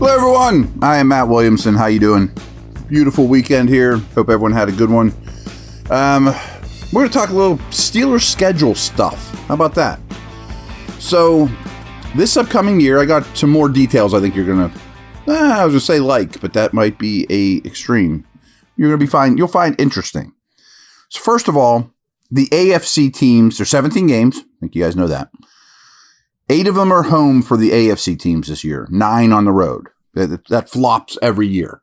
Hello everyone, I am Matt Williamson. How you doing? Beautiful weekend here. Hope everyone had a good one. We're going to talk a little Steelers schedule stuff. How about that? So, this upcoming year, I got some more details I think you're going to, I was going to say but that might be a extreme. You're going to be fine. You'll find interesting. So first of all, the AFC teams, there's 17 games. I think you guys know that. 8 of them are home for the AFC teams this year. 9 on the road. That flops every year.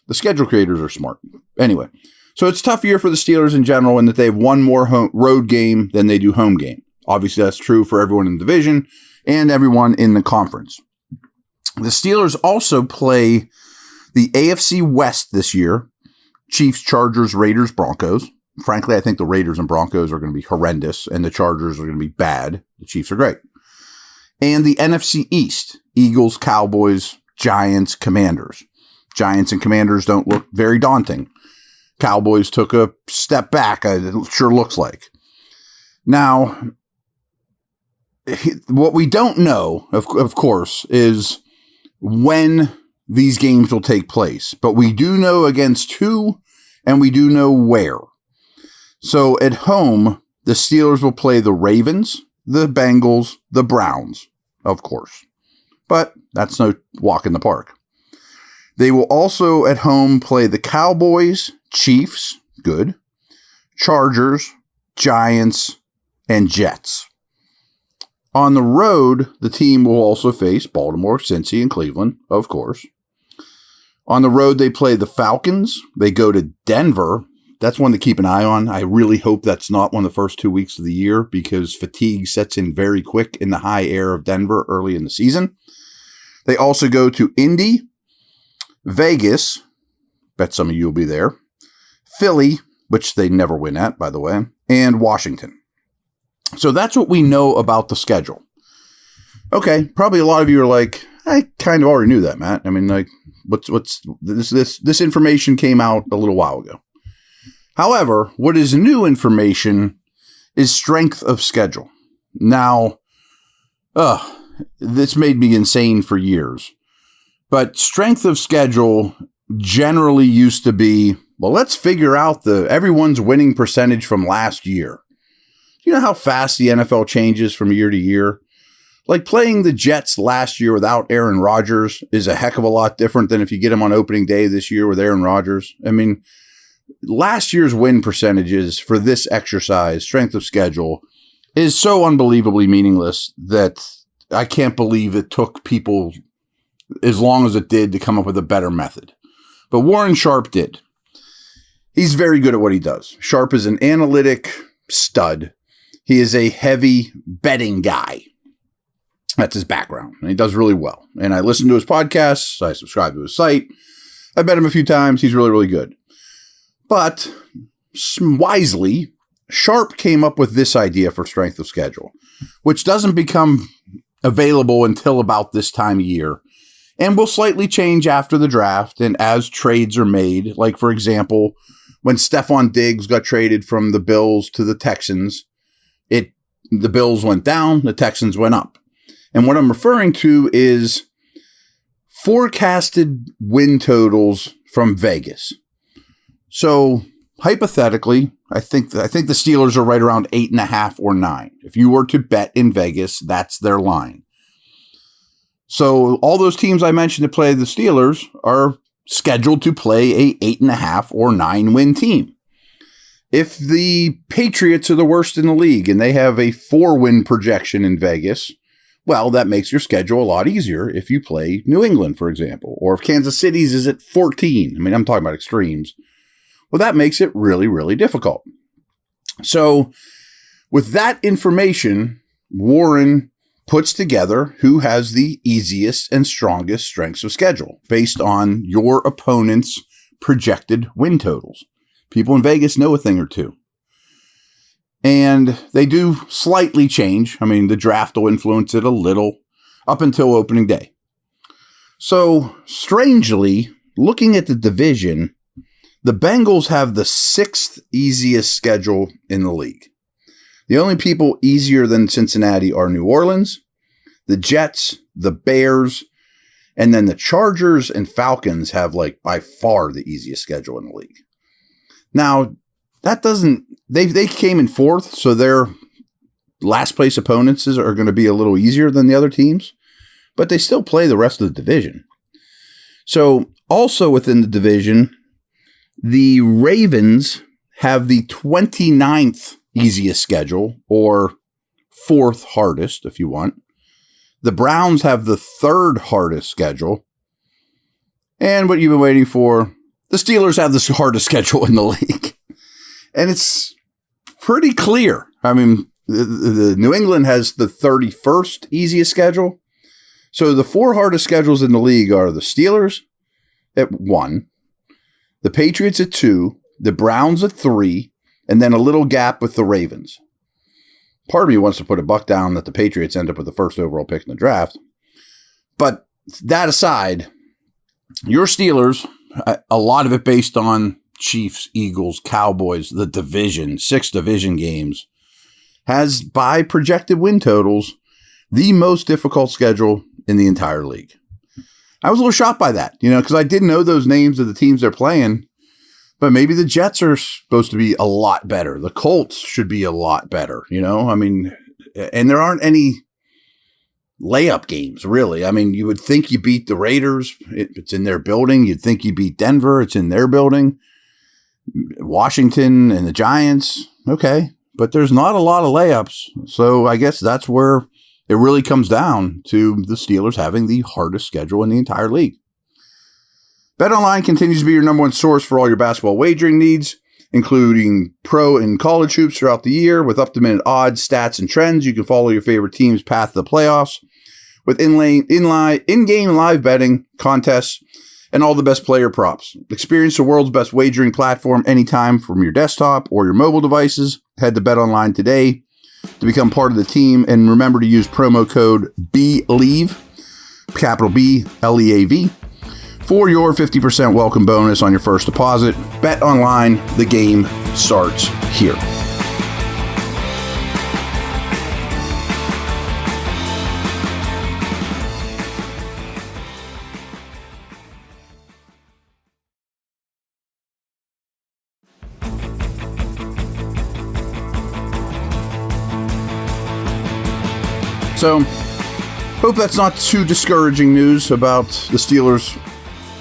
The schedule creators are smart. Anyway, so it's a tough year for the Steelers in general in that they have one more road game than they do home game. Obviously, that's true for everyone in the division and everyone in the conference. The Steelers also play the AFC West this year. Chiefs, Chargers, Raiders, Broncos. Frankly, I think the Raiders and Broncos are going to be horrendous, and the Chargers are going to be bad. The Chiefs are great. And the NFC East, Eagles, Cowboys, Giants, Commanders. Giants and Commanders don't look very daunting. Cowboys took a step back, it sure looks like. Now, what we don't know, of course, is when these games will take place. But we do know against who, and we do know where. So at home, the Steelers will play the Ravens, the Bengals, the Browns. Of course. But that's no walk in the park. They will also at home play the Cowboys, Chiefs, good, Chargers, Giants, and Jets. On the road, the team will also face Baltimore, Cincy, and Cleveland, of course. On the road, they play the Falcons. They go to Denver. That's one to keep an eye on. I really hope that's not one of the first 2 weeks of the year because fatigue sets in very quick in the high air of Denver early in the season. They also go to Indy, Vegas, bet some of you will be there, Philly, which they never win at, by the way, and Washington. So that's what we know about the schedule. Okay, probably a lot of you are like, I kind of already knew that, Matt. I mean, like, what's this information came out a little while ago. However, what is new information is strength of schedule. Now, this made me insane for years. But strength of schedule generally used to be, well, let's figure out everyone's winning percentage from last year. You know how fast the NFL changes from year to year? Like playing the Jets last year without Aaron Rodgers is a heck of a lot different than if you get him on opening day this year with Aaron Rodgers. I mean, last year's win percentages for this exercise, strength of schedule, is so unbelievably meaningless that I can't believe it took people as long as it did to come up with a better method. But Warren Sharp did. He's very good at what he does. Sharp is an analytic stud. He is a heavy betting guy. That's his background, and he does really well. And I listen to his podcasts. I subscribe to his site. I bet him a few times. He's really, really good. But wisely, Sharp came up with this idea for strength of schedule, which doesn't become available until about this time of year and will slightly change after the draft and as trades are made. Like, for example, when Stephon Diggs got traded from the Bills to the Texans, the Bills went down, the Texans went up. And what I'm referring to is forecasted win totals from Vegas. So hypothetically, I think the Steelers are right around 8.5 or 9. If you were to bet in Vegas, that's their line. So all those teams I mentioned to play the Steelers are scheduled to play a 8.5 or 9 win team. If the Patriots are the worst in the league and they have a 4-win projection in Vegas, well, that makes your schedule a lot easier if you play New England, for example, or if Kansas City's is at 14. I mean, I'm talking about extremes. Well, that makes it really, really difficult. So with that information, Warren puts together who has the easiest and strongest strengths of schedule based on your opponent's projected win totals. People in Vegas know a thing or two. And they do slightly change. I mean, the draft will influence it a little up until opening day. So, strangely, looking at the division, the Bengals have the 6th easiest schedule in the league. The only people easier than Cincinnati are New Orleans, the Jets, the Bears, And then the Chargers and Falcons have like by far the easiest schedule in the league. Now, that doesn't, they came in fourth, so their last place opponents are going to be a little easier than the other teams, but they still play the rest of the division. So also within the division, the Ravens have the 29th easiest schedule, or fourth hardest if you want. The Browns have the third hardest schedule. And what you've been waiting for, the Steelers have the hardest schedule in the league. And it's pretty clear. I mean, the New England has the 31st easiest schedule. So the four hardest schedules in the league are the Steelers at 1, the Patriots at 2, the Browns at 3, and then a little gap with the Ravens. Part of me wants to put a buck down that the Patriots end up with the first overall pick in the draft. But that aside, your Steelers, a lot of it based on Chiefs, Eagles, Cowboys, the division, 6 division games, has by projected win totals the most difficult schedule in the entire league. I was a little shocked by that, because I didn't know those names of the teams they're playing. But maybe the Jets are supposed to be a lot better. The Colts should be a lot better, I mean, and there aren't any layup games, really. I mean, you would think you beat the Raiders. It's in their building. You'd think you beat Denver. It's in their building. Washington and the Giants. Okay. But there's not a lot of layups. So I guess that's where it really comes down to the Steelers having the hardest schedule in the entire league. BetOnline continues to be your number one source for all your basketball wagering needs, including pro and college hoops throughout the year. With up-to-minute odds, stats, and trends, you can follow your favorite team's path to the playoffs with in-game live betting, contests, and all the best player props. Experience the world's best wagering platform anytime from your desktop or your mobile devices. Head to BetOnline today to become part of the team, and remember to use promo code BLEAV, capital B, L-E-A-V, for your 50% welcome bonus on your first deposit. Bet online, the game starts here. So, hope that's not too discouraging news about the Steelers'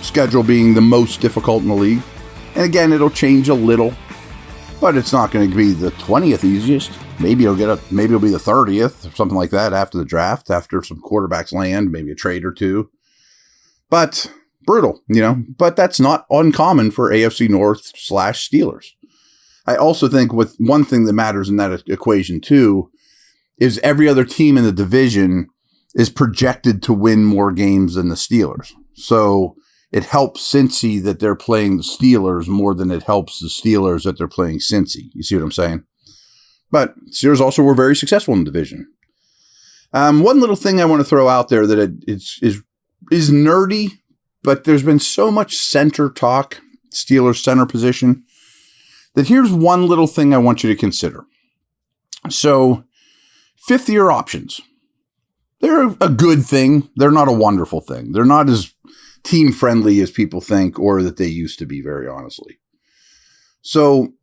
schedule being the most difficult in the league. And again, it'll change a little, but it's not going to be the 20th easiest. Maybe it'll be the 30th or something like that after the draft, after some quarterbacks land, maybe a trade or two. But brutal, but that's not uncommon for AFC North / Steelers. I also think with one thing that matters in that equation too is every other team in the division is projected to win more games than the Steelers. So it helps Cincy that they're playing the Steelers more than it helps the Steelers that they're playing Cincy. You see what I'm saying? But Steelers also were very successful in the division. One little thing I want to throw out there that is nerdy, but there's been so much center talk, Steelers center position, that here's one little thing I want you to consider. So, fifth-year options. They're a good thing. They're not a wonderful thing. They're not as team-friendly as people think or that they used to be, very honestly. So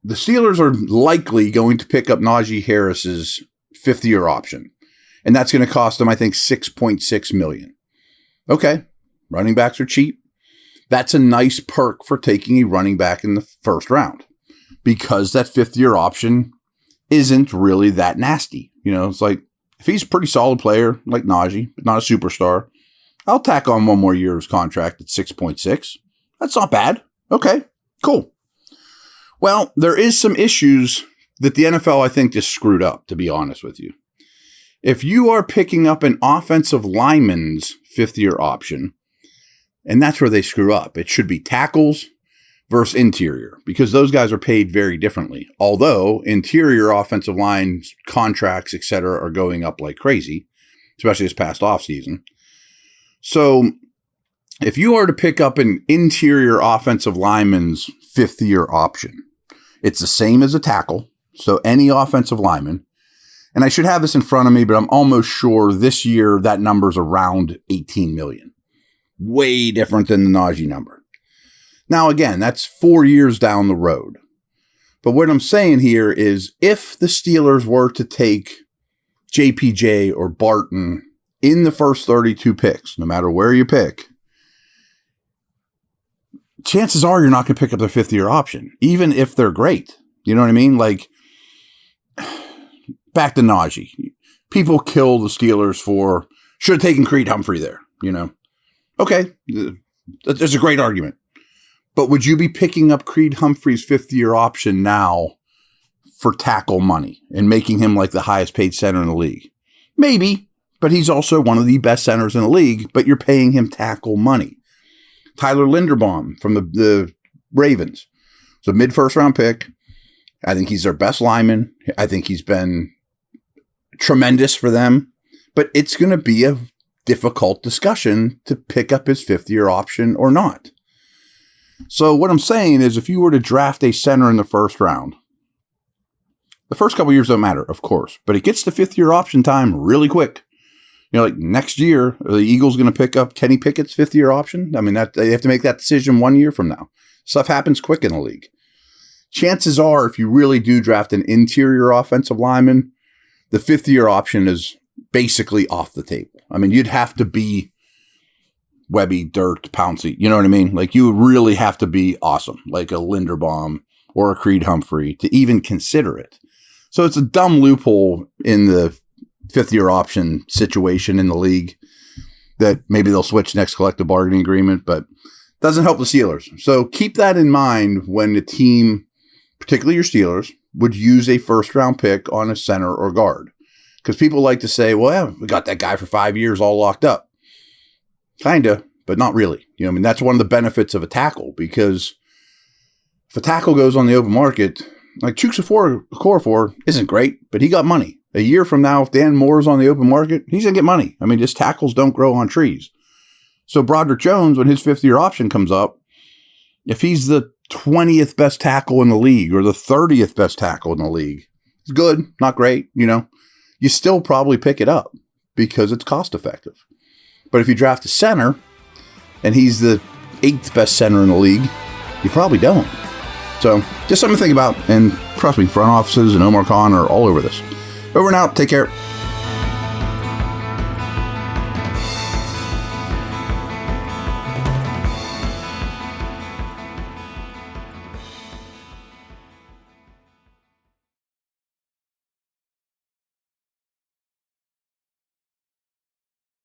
the Steelers are likely going to pick up Najee Harris's fifth-year option, and that's going to cost them, I think, $6.6 million. Okay, running backs are cheap. That's a nice perk for taking a running back in the first round because that fifth-year option isn't really that nasty. It's like, if he's a pretty solid player like Najee, but not a superstar, I'll tack on one more year's contract at 6.6. That's not bad. Okay, cool. Well, there is some issues that the NFL, I think, just screwed up, to be honest with you. If you are picking up an offensive lineman's fifth-year option, and that's where they screw up, it should be tackles versus interior, because those guys are paid very differently. Although interior offensive line contracts, etc., are going up like crazy, especially this past offseason. So if you are to pick up an interior offensive lineman's fifth-year option, it's the same as a tackle. So any offensive lineman, and I should have this in front of me, but I'm almost sure this year that number's around $18 million. way different than the Najee number. Now, again, that's 4 years down the road. But what I'm saying here is if the Steelers were to take JPJ or Barton in the first 32 picks, no matter where you pick, chances are you're not going to pick up their fifth-year option, even if they're great. You know what I mean? Like, back to Najee. People kill the Steelers for, should have taken Creed Humphrey there, you know? Okay, there's a great argument. But would you be picking up Creed Humphrey's fifth-year option now for tackle money and making him like the highest paid center in the league? Maybe, but he's also one of the best centers in the league, but you're paying him tackle money. Tyler Linderbaum from the Ravens. It's a mid-first round pick. I think he's their best lineman. I think he's been tremendous for them, but it's going to be a difficult discussion to pick up his fifth-year option or not. So what I'm saying is if you were to draft a center in the first round, the first couple years don't matter, of course, but it gets to fifth-year option time really quick. You know, like next year, are the Eagles going to pick up Kenny Pickett's fifth-year option? I mean, they have to make that decision 1 year from now. Stuff happens quick in the league. Chances are, if you really do draft an interior offensive lineman, the fifth-year option is basically off the table. I mean, you'd have to be Webby, Dirt, Pouncey. You know what I mean? Like, you would really have to be awesome, like a Linderbaum or a Creed Humphrey, to even consider it. So it's a dumb loophole in the fifth-year option situation in the league that maybe they'll switch next collective bargaining agreement, but doesn't help the Steelers. So keep that in mind when the team, particularly your Steelers, would use a first-round pick on a center or guard. Because people like to say, well, yeah, we got that guy for 5 years all locked up. Kinda, but not really. You know, I mean, that's one of the benefits of a tackle, because if a tackle goes on the open market, like Chukwuefor isn't great, but he got money. A year from now, if Dan Moore's on the open market, he's going to get money. I mean, just tackles don't grow on trees. So Broderick Jones, when his fifth-year option comes up, if he's the 20th best tackle in the league or the 30th best tackle in the league, it's good, not great, you know. You still probably pick it up because it's cost effective. But if you draft a center and he's the 8th best center in the league, you probably don't. So just something to think about. And trust me, front offices and Omar Khan are all over this. Over and out. Take care.